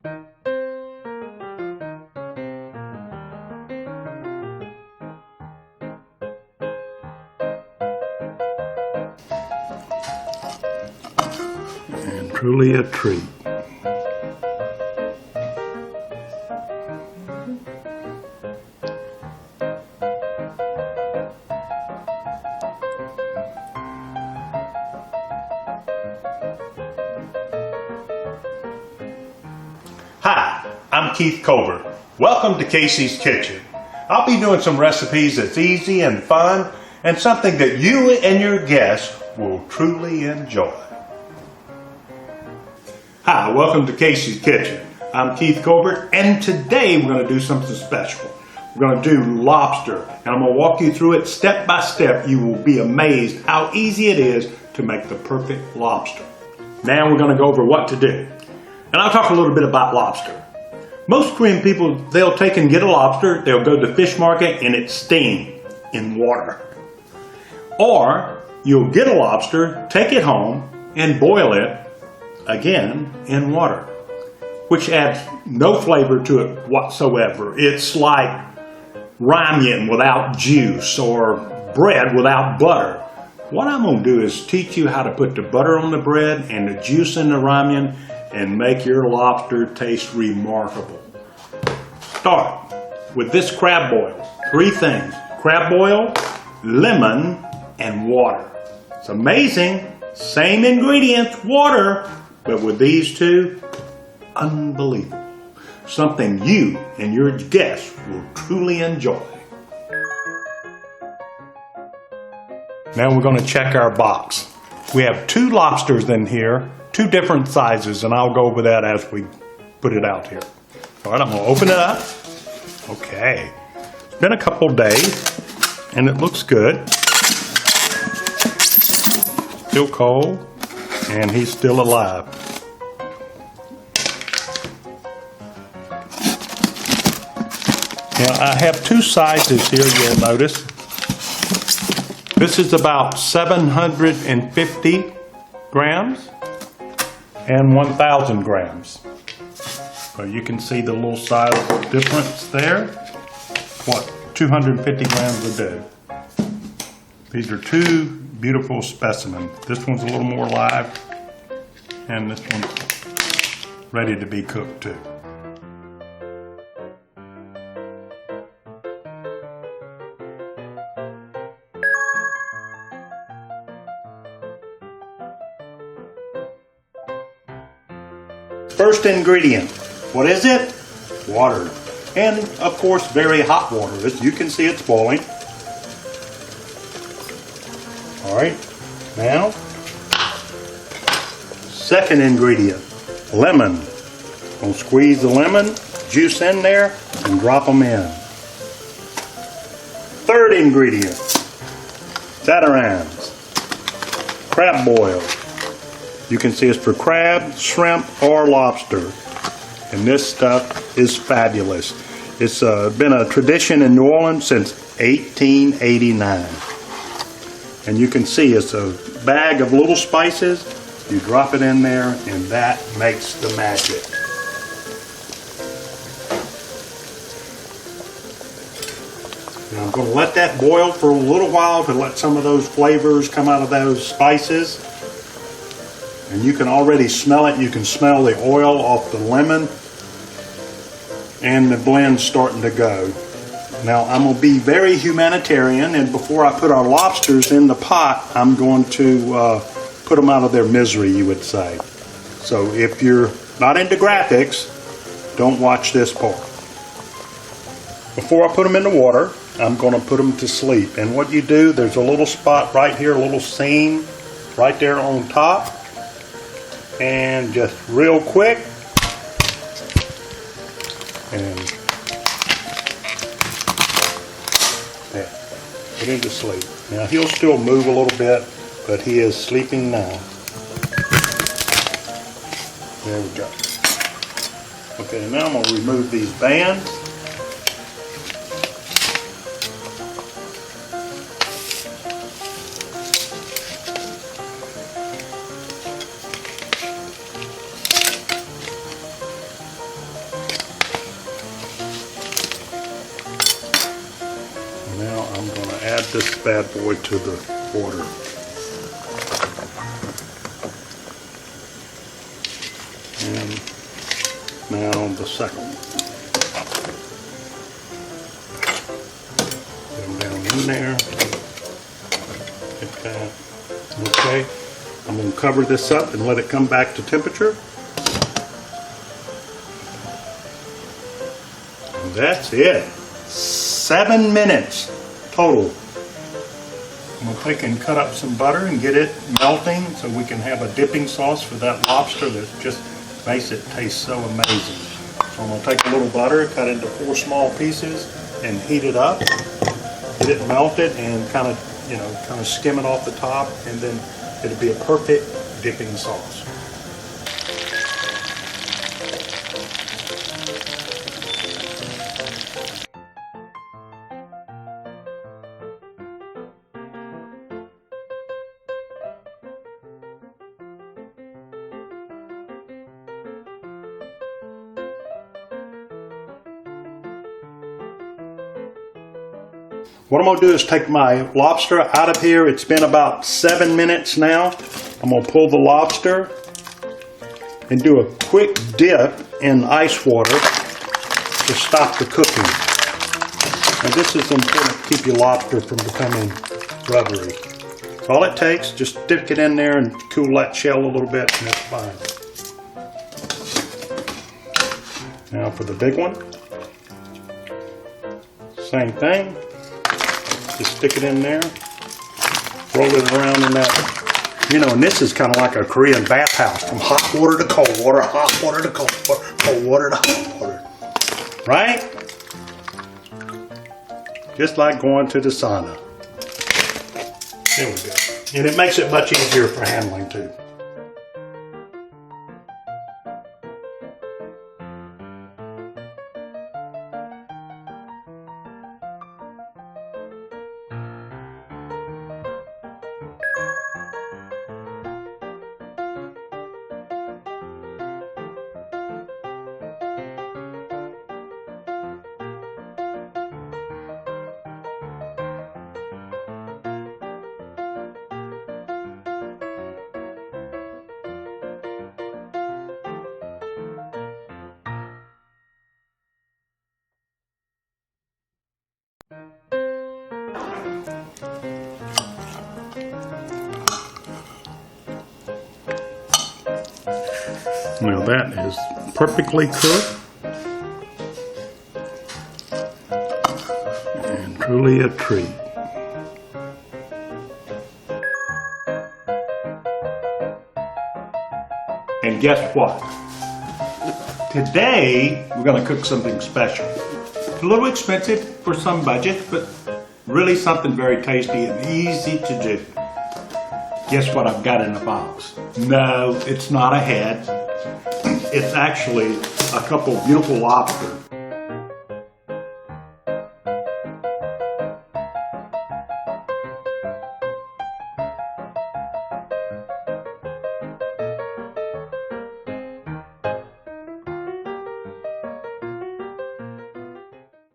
And truly a treat. Hi, I'm Keith Colbert. Welcome to Casey's Kitchen. I'll be doing some recipes that's easy and fun and something that you and your guests will truly enjoy. Hi, welcome to Casey's Kitchen. I'm Keith Colbert, and today we're going to do something special. We're going to do lobster, and I'm going to walk you through it step by step. You will be amazed how easy it is to make the perfect lobster. Now we're going to go over what to do. And I'll talk a little bit about lobster. Most Korean people, they'll take and get a lobster, they'll go to the fish market and it's steamed in water. Or you'll get a lobster, take it home and boil it again in water, which adds no flavor to it whatsoever. It's like ramen without juice or bread without butter. What I'm going to do is teach you how to put the butter on the bread and the juice in the ramen and make your lobster taste remarkable. Start with this crab boil. 3 things: crab boil, lemon, and water. It's amazing. Same ingredients, water, but with these 2, unbelievable. Something you and your guests will truly enjoy. Now we're going to check our box. We have 2 lobsters in here, 2 different sizes, and I'll go over that as we put it out here. All right, I'm going to open it up. Okay. It's been a couple days, and it looks good. Still cold, and he's still alive. Now, I have 2 sizes here, you'll notice. This is about 750 grams and 1,000 grams. So you can see the little size difference there. What 250 grams will do. These are 2 beautiful specimens. This one's a little more live, and this one's ready to be cooked too. First ingredient, what is it? Water. And of course, very hot water. As you can see, it's boiling. All right, now, second ingredient, lemon. I'll squeeze the lemon juice in there and drop them in. Third ingredient, tatarans, crab boil. You can see it's for crab, shrimp, or lobster. And this stuff is fabulous. It's been a tradition in New Orleans since 1889. And you can see it's a bag of little spices. You drop it in there, and that makes the magic. Now I'm going to let that boil for a little while to let some of those flavors come out of those spices. And you can already smell it. You can smell the oil off the lemon and the blend starting to go. Now I'm going to be very humanitarian, and before I put our lobsters in the pot, I'm going to put them out of their misery, you would say. So if you're not into graphics, don't watch this part. Before I put them in the water, I'm going to put them to sleep. And what you do, there's a little spot right here, a little seam right there on top. And just real quick, and there, put him to sleep. Now he'll still move a little bit, but he is sleeping now. There we go. Okay, now I'm going to remove these bands. this bad boy to the water. And now the second one. Put them down in there. Get that. Okay. I'm going to cover this up and let it come back to temperature. And that's it. 7 minutes total. I'm going to take and cut up some butter and get it melting so we can have a dipping sauce for that lobster that just makes it taste so amazing. So I'm going to take a little butter, cut into 4 small pieces, and heat it up. Get it melted and kind of skim it off the top, and then it'll be a perfect dipping sauce. What I'm going to do is take my lobster out of here. It's been about 7 minutes now. I'm going to pull the lobster and do a quick dip in ice water to stop the cooking. Now this is important to keep your lobster from becoming rubbery. So all it takes, just stick it in there and cool that shell a little bit and it's fine. Now for the big one, same thing. Just stick it in there, roll it around in that, and this is kind of like a Korean bathhouse, from hot water to cold water, hot water to cold water, cold water to hot water, right? Just like going to the sauna. There we go. And it makes it much easier for handling too. Well, that is perfectly cooked and truly a treat. And guess what? Today we're going to cook something special. It's a little expensive for some budgets, but really something very tasty and easy to do. Guess what I've got in the box? No, it's not a head. It's actually a couple of beautiful lobsters.